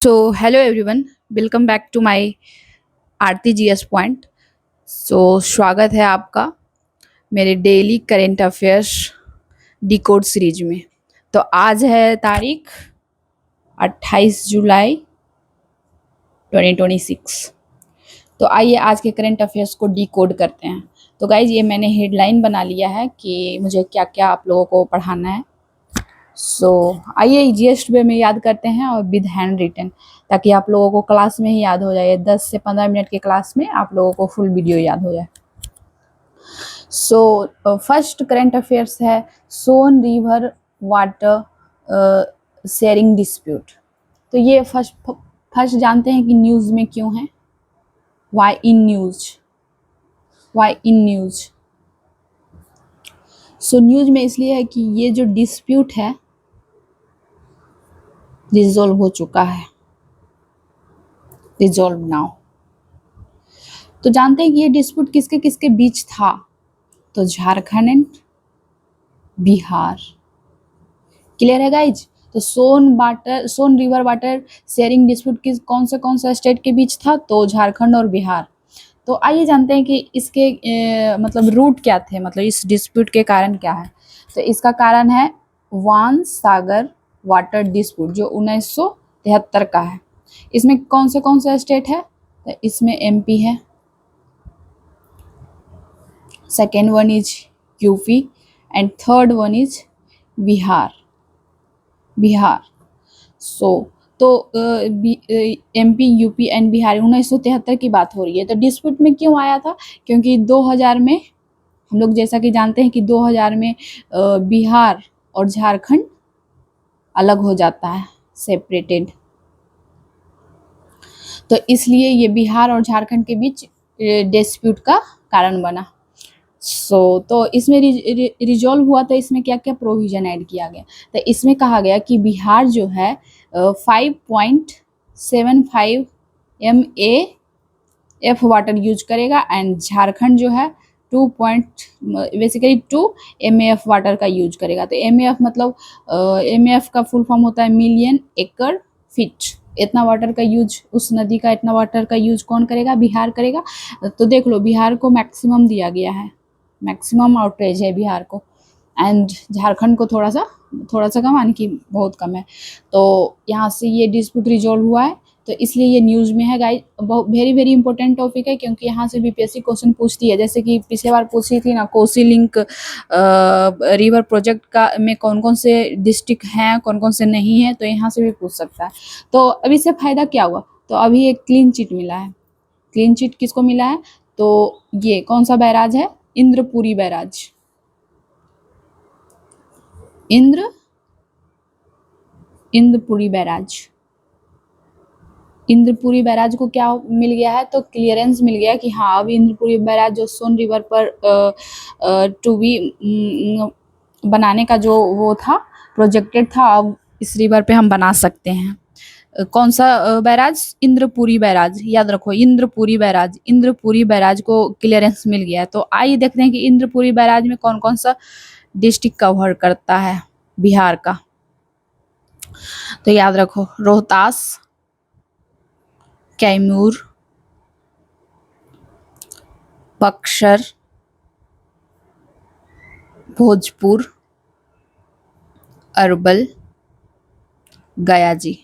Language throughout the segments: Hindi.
So, hello everyone, welcome back to my Aarti GS point. स्वागत है आपका मेरे daily current affairs decode series में। तो आज है तारीख 28 जुलाई 2026। तो आइए आज के करंट अफेयर्स को डिकोड करते हैं। तो गाइज ये मैंने हेडलाइन बना लिया है कि मुझे क्या क्या आप लोगों को पढ़ाना है। आइए इजीएस्ट वे में याद करते हैं और विद हैंड रिटन, ताकि आप लोगों को क्लास में ही याद हो जाए। 10 से 15 मिनट के क्लास में आप लोगों को फुल वीडियो याद हो जाए। फर्स्ट करंट अफेयर्स है सोन रिवर वाटर शेयरिंग डिस्प्यूट। तो ये फर्स्ट जानते हैं कि न्यूज़ में क्यों है। Y in news. न्यूज़ में इसलिए है कि ये जो डिस्प्यूट है रिजॉल्व हो चुका है, रिजॉल्व नाउ। तो जानते हैं कि ये डिस्प्यूट किसके किसके बीच था। तो झारखंड एंड बिहार। क्लियर है गाइज। तो सोन रिवर वाटर शेयरिंग डिस्प्यूट कौन सा स्टेट के बीच था। तो झारखंड और बिहार। तो आइए जानते हैं कि इसके मतलब रूट क्या थे, मतलब इस डिस्प्यूट के कारण क्या है। तो इसका कारण है वान सागर वाटर डिस्प्यूट जो 1973 का है। इसमें कौन सा स्टेट है। तो इसमें एमपी है, second one is UP and third one is Bihar. तो एमपी यूपी एंड बिहार 1973 की बात हो रही है। तो डिस्प्यूट में क्यों आया था, क्योंकि 2000 में हम लोग जैसा कि जानते हैं कि 2000 में बिहार और झारखंड अलग हो जाता है, सेपरेटेड। तो इसलिए ये बिहार और झारखंड के बीच डिस्प्यूट का कारण बना। तो इसमें रिजॉल्व हुआ। तो इसमें क्या क्या प्रोविजन ऐड किया गया। तो इसमें कहा गया कि बिहार जो है 5.75 MAF वाटर यूज करेगा एंड झारखंड जो है 2 MAF वाटर का यूज करेगा। तो MAF मतलब MAF का फुल फॉर्म होता है मिलियन एकड़ फीट। इतना वाटर का यूज, उस नदी का इतना वाटर का यूज कौन करेगा, बिहार करेगा। तो देख लो बिहार को मैक्सिमम दिया गया है, मैक्सिमम आउटरेज है बिहार को, एंड झारखंड को थोड़ा सा कम, यानी कि बहुत कम है। तो यहाँ से ये डिस्प्यूट रिजॉल्व हुआ है। तो इसलिए ये न्यूज़ में है गाइस। बहुत वेरी इंपॉर्टेंट टॉपिक है, क्योंकि यहाँ से बीपीएससी क्वेश्चन पूछती है। जैसे कि पिछले बार पूछी थी ना, कोसी लिंक रिवर प्रोजेक्ट का में कौन कौन से डिस्ट्रिक्ट हैं, कौन कौन से नहीं है। तो यहाँ से भी पूछ सकता है। तो अभी से फायदा क्या हुआ। तो अभी एक क्लीन चिट मिला है। क्लीन चिट किसको मिला है। तो ये कौन सा बैराज है, इंद्रपुरी बैराज। इंद्रपुरी बैराज को क्या मिल गया है। तो क्लियरेंस मिल गया कि हाँ अब इंद्रपुरी बैराज जो सोन रिवर पर टू बी बनाने का जो वो था, प्रोजेक्टेड था, अब इस रिवर पे हम बना सकते हैं। कौन सा बैराज, इंद्रपुरी बैराज। याद रखो इंद्रपुरी बैराज को क्लियरेंस मिल गया है। तो आइए देखते हैं कि इंद्रपुरी बैराज में कौन कौन सा डिस्ट्रिक्ट कवर करता है बिहार का। तो याद रखो रोहतास, कैमूर, बक्सर, भोजपुर, अरवल, गया जी।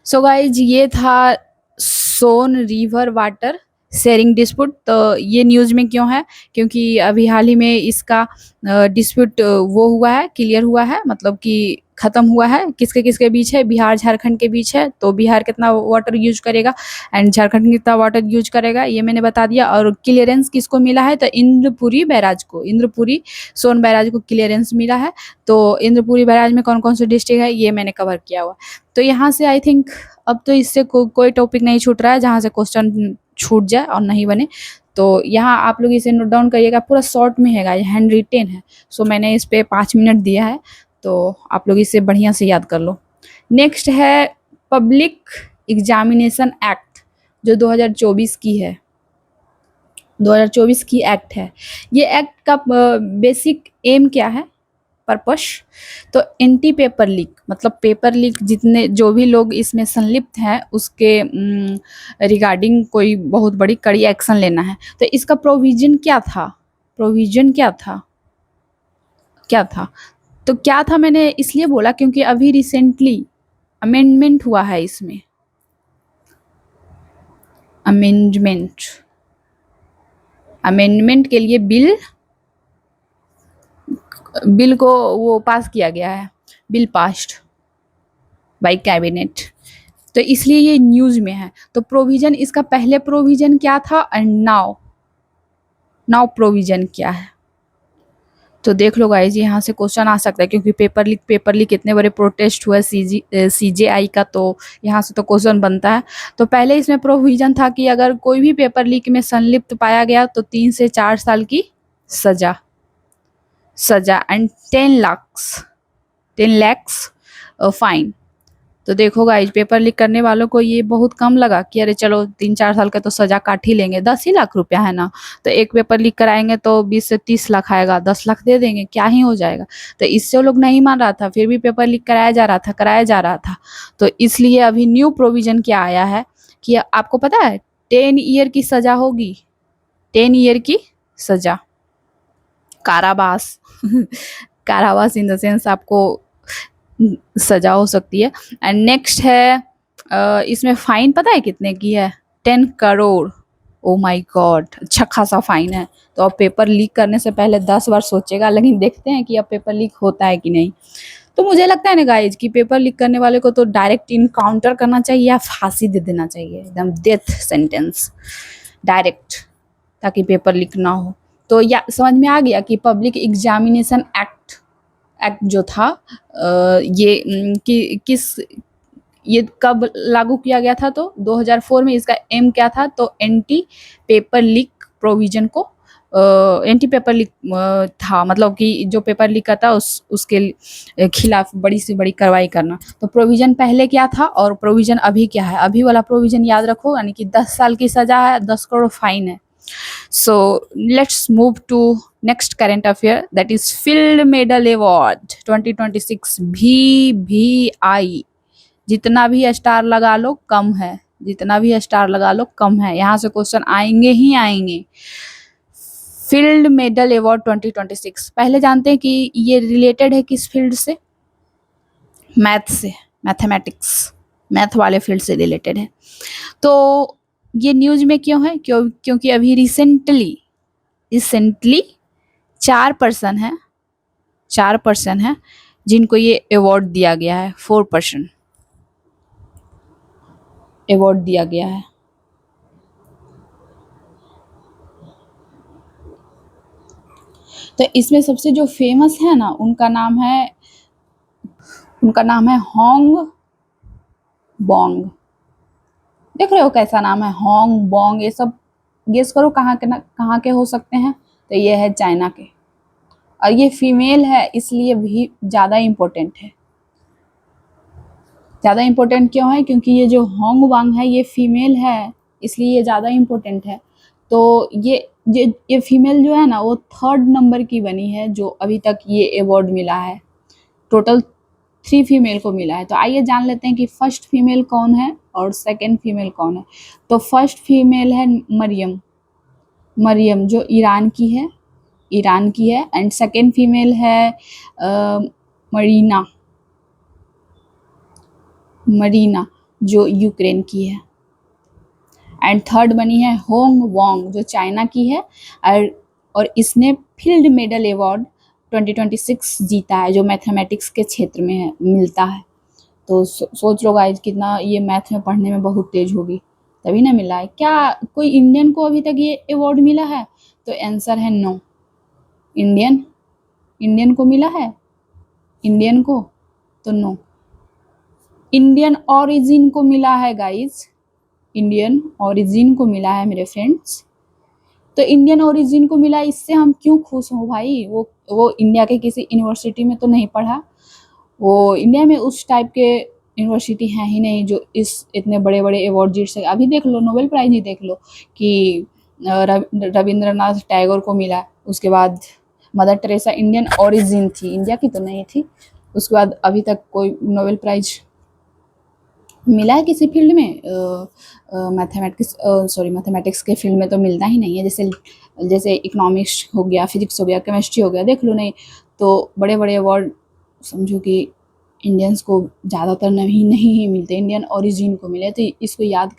सो गाइज ये था सोन रिवर वाटर शेयरिंग डिस्प्यूट। तो ये न्यूज़ में क्यों है, क्योंकि अभी हाल ही में इसका डिस्प्यूट वो हुआ है, क्लियर हुआ है, मतलब कि ख़त्म हुआ है। किसके किसके बीच है, बिहार झारखंड के बीच है। तो बिहार कितना वाटर यूज करेगा एंड झारखंड कितना वाटर यूज करेगा, ये मैंने बता दिया। और क्लियरेंस किसको मिला है। तो इंद्रपुरी बैराज को, इंद्रपुरी सोन बैराज को क्लियरेंस मिला है। तो इंद्रपुरी बैराज में कौन कौन से डिस्ट्रिक्ट है ये मैंने कवर किया हुआ। तो यहाँ से आई थिंक अब तो इससे कोई टॉपिक नहीं छूट रहा है जहाँ से क्वेश्चन छूट जाए और नहीं बने। तो यहाँ आप लोग इसे नोट डाउन करिएगा, पूरा शॉर्ट में है, हैंड रिटेन है। मैंने इस पे 5 मिनट दिया है, तो आप लोग इसे बढ़िया से याद कर लो। नेक्स्ट है पब्लिक एग्जामिनेशन एक्ट जो 2024 की है, 2024 की एक्ट है। ये एक्ट का बेसिक एम क्या है पर्पस। तो एंटी पेपर लीक मतलब पेपर लीक जितने जो भी लोग इसमें संलिप्त हैं उसके रिगार्डिंग कोई बहुत बड़ी कड़ी एक्शन लेना है। तो इसका प्रोविजन क्या था? प्रोविजन क्या था? क्या था? तो क्या था मैंने इसलिए बोला क्योंकि अभी रिसेंटली अमेंडमेंट हुआ है इसमें। अमेंडमेंट के लिए बिल को वो पास किया गया है, बिल पास्ड बाय कैबिनेट। तो इसलिए ये न्यूज में है। तो प्रोविजन इसका पहले प्रोविजन क्या था एंड नाउ प्रोविजन क्या है? तो देख लो गाइज, यहाँ से क्वेश्चन आ सकता है क्योंकि पेपर लीक इतने बड़े प्रोटेस्ट हुए सीजेआई का, तो यहाँ से तो क्वेश्चन बनता है। तो पहले इसमें प्रोविजन था कि अगर कोई भी पेपर लीक में संलिप्त पाया गया तो 3 से 4 साल की सजा एंड 10 lakhs फाइन। तो देखो गाइज, पेपर लीक करने वालों को ये बहुत कम लगा कि अरे चलो 3-4 साल का तो सजा काट ही लेंगे, 10 ही लाख रुपया है ना, तो एक पेपर लीक कराएंगे तो 20 से 30 लाख आएगा, 10 लाख दे देंगे, क्या ही हो जाएगा। तो इससे वो लोग नहीं मान रहा था, फिर भी पेपर लीक कराया जा रहा था। तो इसलिए अभी न्यू प्रोविजन क्या आया है कि आपको पता है 10 ईयर की सजा होगी, 10 ईयर की सजा, कारावास कारावास इन द सेंस आपको सजा हो सकती है। एंड नेक्स्ट है इसमें फाइन पता है कितने की है? 10 करोड़। ओ माय गॉड, अच्छा खासा फाइन है। तो अब पेपर लीक करने से पहले 10 बार सोचेगा, लेकिन देखते हैं कि अब पेपर लीक होता है कि नहीं। तो मुझे लगता है ना गाइज कि पेपर लीक करने वाले को तो डायरेक्ट इनकाउंटर करना चाहिए या फांसी दे देना चाहिए, एकदम डेथ सेंटेंस डायरेक्ट, ताकि पेपर लीक ना हो। तो या समझ में आ गया कि पब्लिक एग्जामिनेशन एक्ट जो था ये कब लागू किया गया था? तो 2004 में। इसका एम क्या था? तो एंटी पेपर लीक प्रोविजन को एंटी पेपर लीक था, मतलब कि जो पेपर लीक करता उसके खिलाफ बड़ी से बड़ी कार्रवाई करना। तो प्रोविजन पहले क्या था और प्रोविजन अभी क्या है? अभी वाला प्रोविजन याद रखो, यानी कि 10 साल की सजा है, 10 करोड़ फाइन है। So let's move to next current affair, that is Field Medal Award 2026 VVI। जितना भी स्टार लगा लो कम है, जितना भी स्टार लगा लो कम है, यहाँ से क्वेश्चन आएंगे ही आएंगे। फील्ड मेडल अवार्ड 2026 पहले जानते हैं कि ये रिलेटेड है किस फील्ड से? मैथ से, मैथमेटिक्स, मैथ वाले फील्ड से रिलेटेड है। तो ये न्यूज में क्यों है? क्योंकि अभी रिसेंटली 4% है जिनको ये अवार्ड दिया गया है, 4% अवार्ड दिया गया है। तो इसमें सबसे जो फेमस है ना, उनका नाम है होंग बोंग। देख रहे हो कैसा नाम है, होंग बोंग। ये सब गेस करो कहाँ के हो सकते हैं? तो ये है चाइना के, और ये फीमेल है इसलिए भी ज़्यादा इम्पोर्टेंट है। ज़्यादा इम्पोर्टेंट क्यों है? क्योंकि ये जो होंग वांग है ये फीमेल है, इसलिए ये ज़्यादा इम्पोर्टेंट है। तो ये फीमेल जो है ना, वो 3rd नंबर की बनी है जो अभी तक ये अवार्ड मिला है। टोटल 3 फीमेल को मिला है। तो आइए जान लेते हैं कि फर्स्ट फीमेल कौन है और सेकंड फीमेल कौन है। तो फर्स्ट फीमेल है मरियम जो ईरान की है एंड सेकंड फीमेल है मरीना जो यूक्रेन की है, एंड थर्ड बनी है होंग वोंग जो चाइना की है, और इसने फील्ड मेडल अवार्ड 2026 जीता है जो मैथमेटिक्स के क्षेत्र में मिलता है। तो सोच लो गाइज, कितना ये मैथ में पढ़ने में बहुत तेज होगी, तभी ना मिला है। क्या कोई इंडियन को अभी तक ये अवार्ड मिला है? तो आंसर है नो। इंडियन को मिला है, इंडियन को तो नो। इंडियन ओरिजिन को मिला है गाइज, इंडियन ओरिजिन को मिला है मेरे फ्रेंड्स। तो इंडियन ओरिजिन को मिला, इससे हम क्यों खुश हो भाई? वो इंडिया के किसी यूनिवर्सिटी में तो नहीं पढ़ा, वो इंडिया में उस टाइप के यूनिवर्सिटी है ही नहीं जो इस इतने बड़े बड़े अवार्ड जीत सके। अभी देख लो नोबेल प्राइज ही देख लो कि रविंद्रनाथ टैगोर को मिला, उसके बाद मदर टेरेसा इंडियन ओरिजिन थी, इंडिया की तो नहीं थी। उसके बाद अभी तक कोई नोबेल प्राइज मिला है किसी फील्ड में, मैथमेटिक्स के फील्ड में तो मिलता ही नहीं है। जैसे इकोनॉमिक्स हो गया, फिजिक्स हो गया, केमिस्ट्री हो गया, देख लो नहीं तो बड़े बड़े अवार्ड समझो कि इंडियंस को ज़्यादातर नहीं नहीं ही मिलते, इंडियन ओरिजिन को मिले। तो इसको याद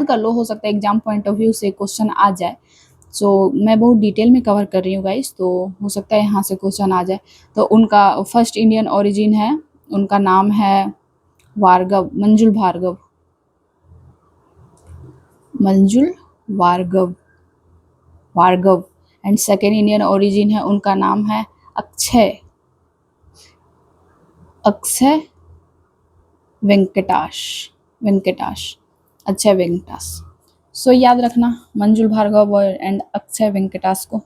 कर लो, हो सकता है एग्जाम पॉइंट ऑफ व्यू से क्वेश्चन आ जाए। सो मैं बहुत डिटेल में कवर कर रही हूँ गाइस, तो हो सकता है यहाँ से क्वेश्चन आ जाए। तो उनका फर्स्ट इंडियन ओरिजिन है, उनका नाम है Bhargava, Manjul Bhargava, Manjul Bhargava, Bhargava. And second Indian origin है, उनका नाम है अक्षय, अक्षय वेंकटाश, वेंकटाश, अक्षय वेंकटाश। सो याद रखना मंजुल भार्गव एंड अक्षय वेंकटाश को,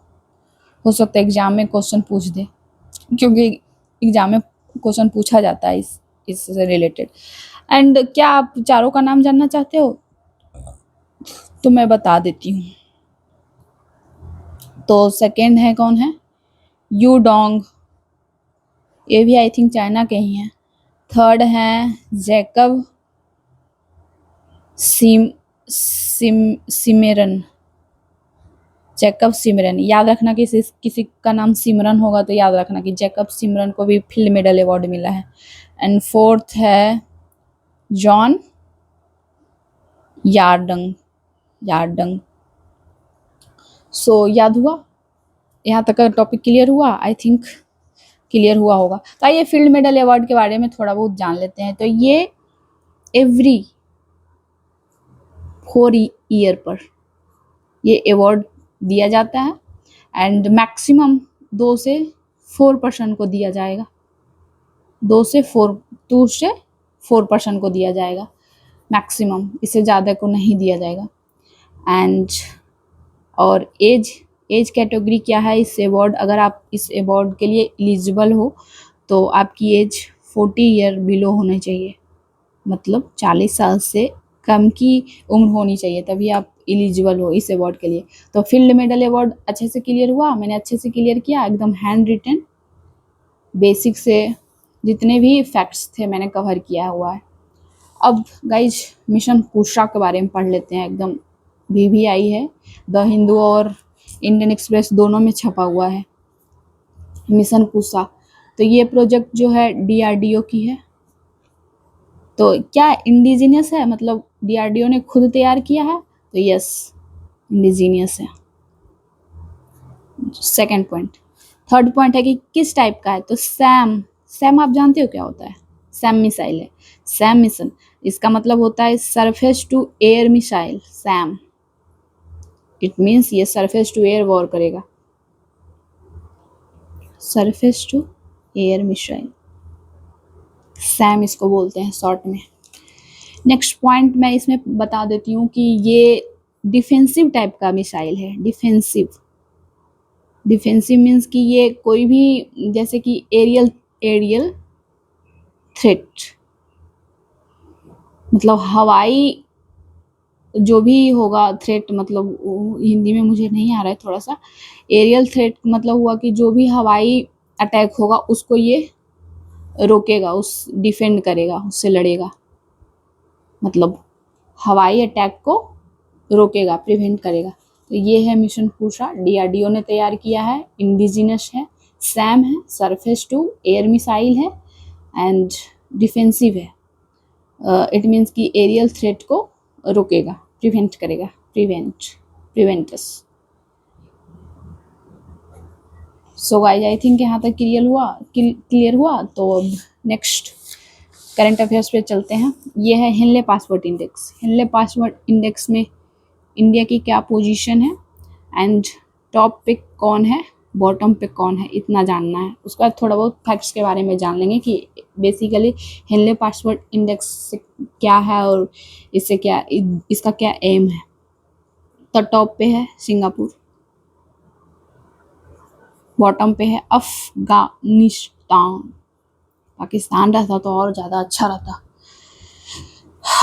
हो सकता है एग्जाम में क्वेश्चन पूछ दे, क्योंकि एग्जाम में क्वेश्चन पूछा जाता है इससे रिलेटेड। एंड क्या आप चारों का नाम जानना चाहते हो तो मैं बता देती हूँ। तो सेकेंड है कौन है, यू डोंग, ये भी आई थिंक चाइना के ही हैं। थर्ड है जैकब सिमरन, जैकब सिमरन। याद रखना कि किसी का नाम सिमरन होगा तो याद रखना कि जैकब सिमरन को भी फिल्म मेडल अवार्ड मिला है। एंड फोर्थ है जॉन यार्डंग, यार्डंग। सो याद हुआ, यहाँ तक का टॉपिक क्लियर हुआ, आई थिंक क्लियर हुआ होगा। तो आइए फील्ड मेडल अवार्ड के बारे में थोड़ा बहुत जान लेते हैं। तो ये एवरी 4 ईयर पर ये अवार्ड दिया जाता है। एंड मैक्सिमम 2 से 4% को दिया जाएगा, 2 से 4% को दिया जाएगा मैक्सिमम, इससे ज़्यादा को नहीं दिया जाएगा। एंड और एज कैटेगरी क्या है इस अवार्ड, अगर आप इस अवार्ड के लिए एलिजिबल हो तो आपकी एज 40 ईयर बिलो होनी चाहिए, मतलब 40 साल से कम की उम्र होनी चाहिए, तभी आप एलिजिबल हो इस अवार्ड के लिए। तो फील्ड मेडल अवार्ड अच्छे से क्लियर हुआ, मैंने अच्छे से क्लियर किया, एकदम हैंड रिटन, बेसिक से जितने भी फैक्ट्स थे मैंने कवर किया हुआ है। अब गाइज मिशन कुशा के बारे में पढ़ लेते हैं, एकदम BBI है, द हिंदू और इंडियन एक्सप्रेस दोनों में छपा हुआ है मिशन कुशा। तो ये प्रोजेक्ट जो है DRDO की है। तो क्या इंडिजीनियस है, मतलब DRDO ने खुद तैयार किया है, तो यस इंडिजीनियस है। Second point. थर्ड पॉइंट है कि किस टाइप का है, तो सैम आप जानते हो क्या होता है, सैम मिसाइल है, सैम मिशन, इसका मतलब होता है surface to air missile, SAM. It means ये सरफेस टू एयर वॉर करेगा, surface to air missile, SAM इसको बोलते हैं शॉर्ट में। नेक्स्ट पॉइंट मैं इसमें बता देती हूँ कि ये डिफेंसिव टाइप का मिसाइल है, डिफेंसिव, डिफेंसिव मीन्स कि ये कोई भी, जैसे कि एरियल थ्रेट, मतलब हवाई जो भी होगा थ्रेट, मतलब हिंदी में मुझे नहीं आ रहा है थोड़ा सा, एरियल थ्रेट मतलब हुआ कि जो भी हवाई अटैक होगा उसको ये रोकेगा, उस डिफेंड करेगा, उससे लड़ेगा, मतलब हवाई अटैक को रोकेगा, प्रिवेंट करेगा। तो ये है मिशन कुशा, DRDO ने तैयार किया है, इंडिजिनस है, सैम है, सरफेस टू एयर मिसाइल है एंड डिफेंसिव है। इट मीन्स कि एरियल थ्रेट को रोकेगा, प्रिवेंट करेगा, प्रिवेंटस। सो गाइस आई थिंक यहाँ तक क्लियर हुआ। तो अब नेक्स्ट करंट अफेयर्स पे चलते हैं। ये है Henley passport index, Henley passport index में इंडिया की क्या पोजीशन है एंड टॉप पे कौन है, बॉटम पे कौन है, इतना जानना है। उसके बाद थोड़ा बहुत फैक्ट्स के बारे में जान लेंगे कि बेसिकली हेनले पासवर्ड इंडेक्स क्या है और इसका क्या एम है। तो टॉप पे है सिंगापुर, बॉटम पे है अफगानिस्तान, पाकिस्तान रहता तो और ज़्यादा अच्छा रहता,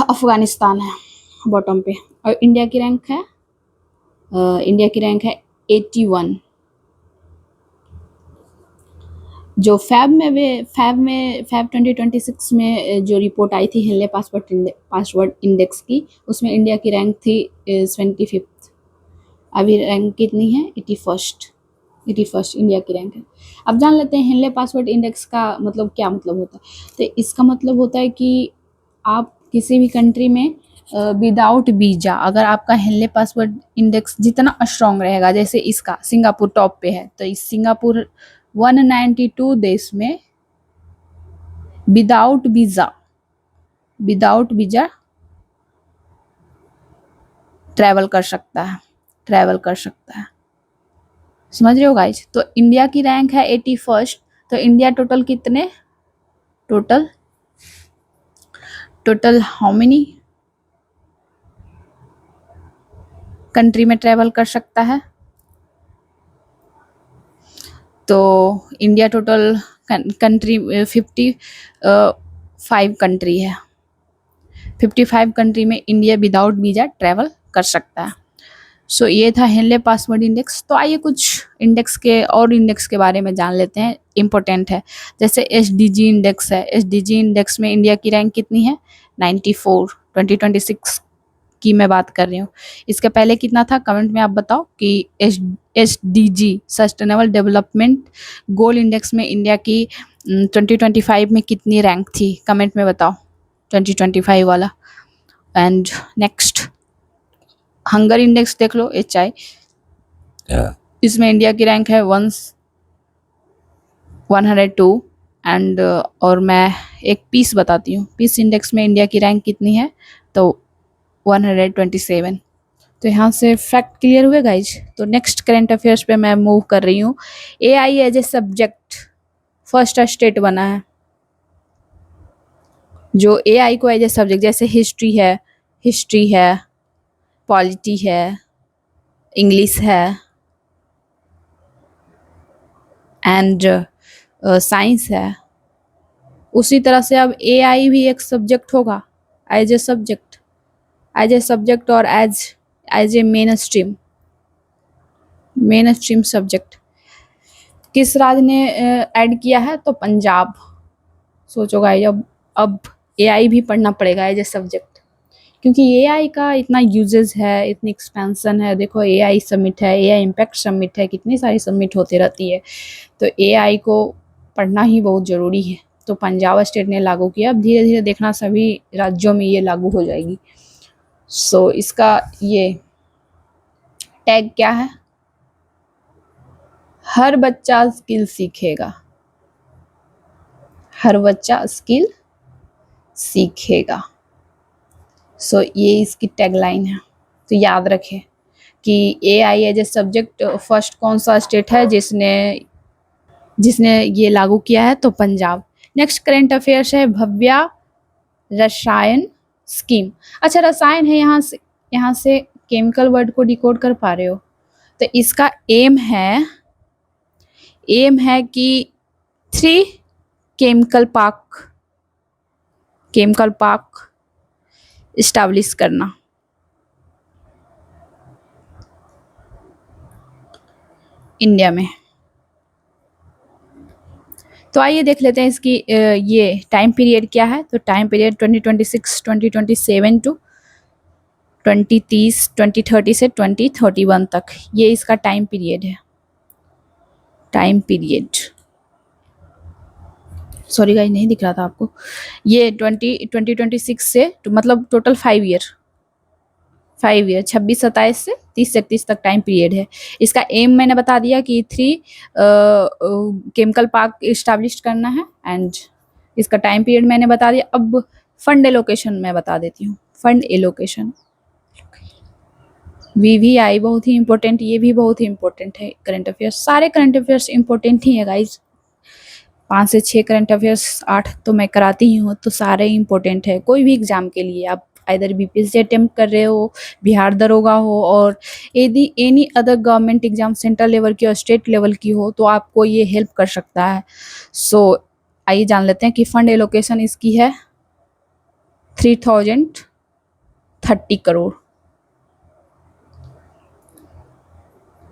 अफगानिस्तान है बॉटम पे। और इंडिया की रैंक है 81, जो फैब 2026 में जो रिपोर्ट आई थी हेनले पासवर्ड इंडेक्स की, उसमें इंडिया की रैंक थी 25th। अभी रैंक कितनी है? 81st इंडिया की रैंक है। अब जान लेते हैं हेनले पासवर्ड इंडेक्स का मतलब क्या मतलब होता है। तो इसका मतलब होता है कि आप किसी भी कंट्री में विदाउट वीजा, अगर आपका हेनले पासवर्ड इंडेक्स जितना स्ट्रांग रहेगा, जैसे इसका सिंगापुर टॉप पे है, तो इस सिंगापुर 192 देश में विदाउट वीजा ट्रैवल कर सकता है। समझ रहे हो गाइज? तो इंडिया की रैंक है 81st। तो India total how many country में ट्रैवल कर सकता है? तो इंडिया टोटल कंट्री 55 कंट्री है। 55 कंट्री में इंडिया विदाउट वीजा ट्रैवल कर सकता है। सो ये था हेनले पासवर्ड इंडेक्स। तो आइए कुछ इंडेक्स के बारे में जान लेते हैं, इम्पोर्टेंट है। जैसे एसडीजी इंडेक्स है। एसडीजी इंडेक्स में इंडिया की रैंक कितनी है? 94। 2026 की मैं बात कर रही हूँ। इसके पहले कितना था? कमेंट में आप बताओ कि SDG sustainable development goal index में इंडिया की 2025 में कितनी रैंक थी? कमेंट में बताओ 2025 वाला। एंड नेक्स्ट हंगर इंडेक्स देख लो, HI, इसमें इंडिया की रैंक है 102। एंड और मैं एक पीस बताती हूँ, पीस इंडेक्स में इंडिया की रैंक कितनी है? तो 127। तो यहाँ से फैक्ट क्लियर हुए गाइज। तो नेक्स्ट करंट अफेयर्स पे मैं मूव कर रही हूँ। AI as a subject first state बना है। जो AI को एज ए सब्जेक्ट, जैसे हिस्ट्री है, पॉलिटी है, इंग्लिश है एंड साइंस है, उसी तरह से अब AI भी एक सब्जेक्ट होगा एज ए सब्जेक्ट और as a mainstream subject. किस राज्य ने ऐड किया है? तो पंजाब। सोचो गाइस, अब AI भी पढ़ना पड़ेगा एज ए सब्जेक्ट, क्योंकि AI का इतना यूजेस है, इतनी एक्सपेंशन है। देखो AI समिट है, AI इम्पैक्ट समिट है, कितनी सारी समिट होती रहती है। तो AI को पढ़ना ही बहुत ज़रूरी है। तो पंजाब स्टेट ने लागू किया। अब धीरे धीरे देखना सभी राज्यों में ये लागू हो जाएगी। सो इसका ये टैग क्या है? हर बच्चा स्किल सीखेगा। हर बच्चा स्किल सीखेगा। सो ये इसकी टैगलाइन है। तो याद रखें कि AI as a subject first कौन सा स्टेट है जिसने ये लागू किया है? तो पंजाब। नेक्स्ट करंट अफेयर्स है भव्या रसायन स्कीम। अच्छा, रसायन है, यहाँ से केमिकल वर्ड को डिकोड कर पा रहे हो? तो इसका एम है कि 3 केमिकल पार्क इस्टेब्लिश करना। इंडिया में। तो आइए देख लेते हैं इसकी ये टाइम पीरियड क्या है। तो टाइम पीरियड 2026 2027 टू 2030 2030 से 2031 तक, ये इसका टाइम पीरियड है। सॉरी गाइस, नहीं दिख रहा था आपको। ये 2026 से मतलब टोटल 5 ईयर 26 27 से 30 31 तक टाइम पीरियड है। इसका एम मैंने बता दिया कि 3 केमिकल पार्क इस्टेब्लिश करना है। एंड इसका टाइम पीरियड मैंने बता दिया। अब फंड एलोकेशन मैं बता देती हूँ। फंड एलोकेशन VVI बहुत ही इंपॉर्टेंट, ये भी बहुत ही इंपॉर्टेंट है। करंट अफेयर्स, सारे करंट अफेयर्स इंपॉर्टेंट ही है गाइज। 5 से 6 करंट अफेयर्स 8 तो मैं कराती ही हूँ, तो सारे इंपॉर्टेंट है। कोई भी एग्जाम के लिए आप इधर BPSC अटेम्प्ट कर रहे हो, बिहार दरोगा हो, और यदि any other government exam central level की और स्टेट लेवल की हो, तो आपको ये हेल्प कर सकता है। सो आइए जान लेते हैं कि फंड एलोकेशन इसकी है 3030 करोड़।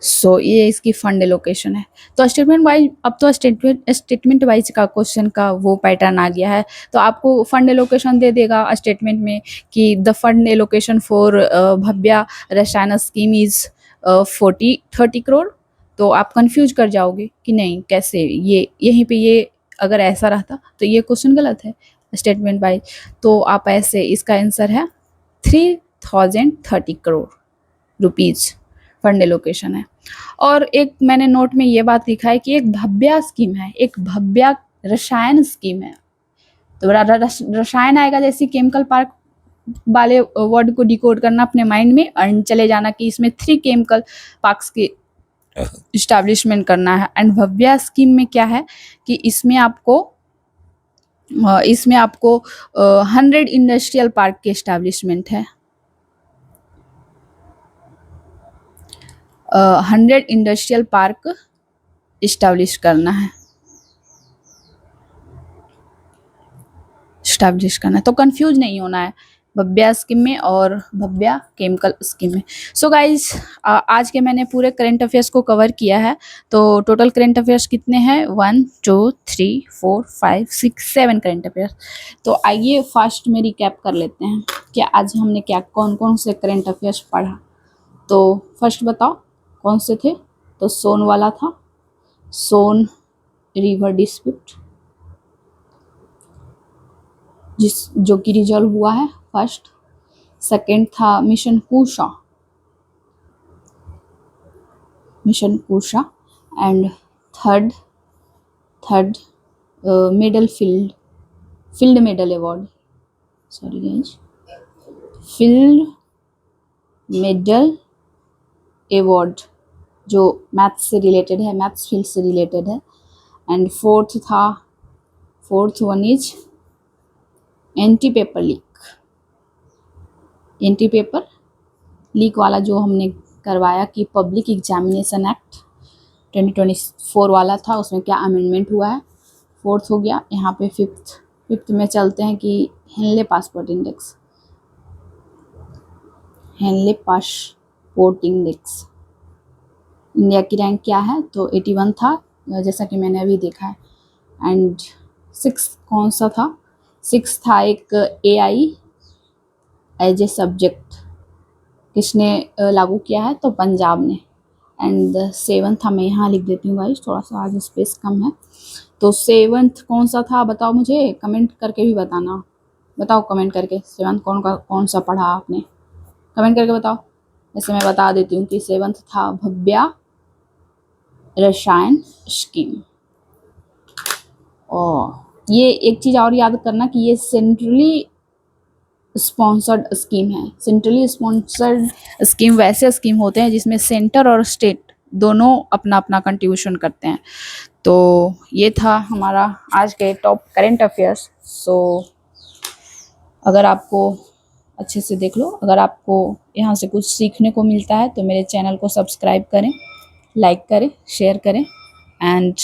सो ये इसकी फंड एलोकेशन है। तो स्टेटमेंट वाइज, अब तो स्टेटमेंट वाइज का क्वेश्चन का वो पैटर्न आ गया है। तो आपको फंड एलोकेशन दे देगा स्टेटमेंट में कि the fund allocation for Bhavya रसायन स्कीम इज 30 करोड़। तो आप कंफ्यूज कर जाओगे कि नहीं कैसे, ये यहीं पे ये अगर ऐसा रहता तो ये क्वेश्चन गलत है स्टेटमेंट वाइज। तो आप ऐसे, इसका आंसर है 3030 करोड़ रुपीज़ फंड एलोकेशन है। और एक मैंने नोट में ये बात लिखा है कि एक भव्या स्कीम है, एक भव्या रसायन स्कीम है। तो रसायन आएगा, जैसे केमिकल पार्क वाले वर्ड को डिकोड करना अपने माइंड में और चले जाना कि इसमें 3 केमिकल पार्क्स के इस्टेब्लिशमेंट करना है। एंड भव्या स्कीम में क्या है कि इसमें आपको 100 इंडस्ट्रियल पार्क के इस्टेब्लिशमेंट है। 100 इंडस्ट्रियल पार्क इस्टेब्लिश करना है, तो कंफ्यूज नहीं होना है भव्या स्कीम में और भव्या केमिकल स्कीम में। सो गाइज, आज के मैंने पूरे करंट अफेयर्स को कवर किया है। तो टोटल करंट अफेयर्स कितने हैं? 1 2 3 4 5 6 7 करंट अफेयर्स। तो आइए फास्ट में रिकैप कर लेते हैं कि आज हमने क्या कौन कौन से करंट अफेयर्स पढ़ा। तो फर्स्ट बताओ कौन से थे? तो सोन वाला था, सोन रिवर डिस्प्यूट जो कि रिजॉल्व हुआ है फर्स्ट। सेकंड था मिशन कुशा and third medal field medal award, sorry guys, field medal award जो मैथ्स से रिलेटेड है, मैथ्स फील्ड से रिलेटेड है। And fourth one is anti paper leak वाला जो हमने करवाया कि पब्लिक एग्जामिनेशन एक्ट 2024 वाला था, उसमें क्या अमेंडमेंट हुआ है, फोर्थ हो गया। यहाँ पे फिफ्थ में चलते हैं कि हेनले पासपोर्ट इंडेक्स इंडिया की रैंक क्या है? तो 81 था, जैसा कि मैंने अभी देखा है। एंड 6 कौन सा था? 6 था एक AI एज ए सब्जेक्ट, किसने लागू किया है? तो पंजाब ने। एंड 7 था, मैं यहाँ लिख देती हूँ गाइस, थोड़ा सा आज स्पेस कम है। तो 7 कौन सा था बताओ मुझे, कमेंट करके भी बताना। बताओ कमेंट करके 7 कौन सा पढ़ा आपने, कमेंट करके बताओ। वैसे मैं बता देती हूँ कि 7 था भव्या रसायन स्कीम। और ये एक चीज़ और याद करना कि ये सेंट्रली स्पॉन्सर्ड स्कीम है। सेंट्रली स्पॉन्सर्ड स्कीम वैसे स्कीम होते हैं जिसमें सेंटर और स्टेट दोनों अपना अपना कंट्रीब्यूशन करते हैं। तो ये था हमारा आज के टॉप करंट अफेयर्स। सो अगर आपको अच्छे से देख लो, अगर आपको यहाँ से कुछ सीखने को मिलता है तो मेरे चैनल को सब्सक्राइब करें, लाइक करें, शेयर करें। एंड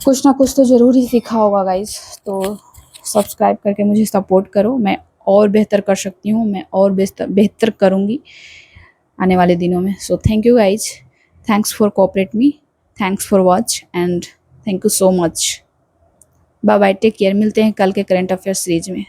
कुछ ना कुछ तो ज़रूर ही सीखा होगा गाइज, तो सब्सक्राइब करके मुझे सपोर्ट करो। मैं और बेहतर कर सकती हूँ, मैं और बेहतर करूँगी आने वाले दिनों में। So thank you guys, thanks for cooperate me, thanks for watch and thank you so much. Bye bye, take care. मिलते हैं कल के करंट अफेयर सीरीज में।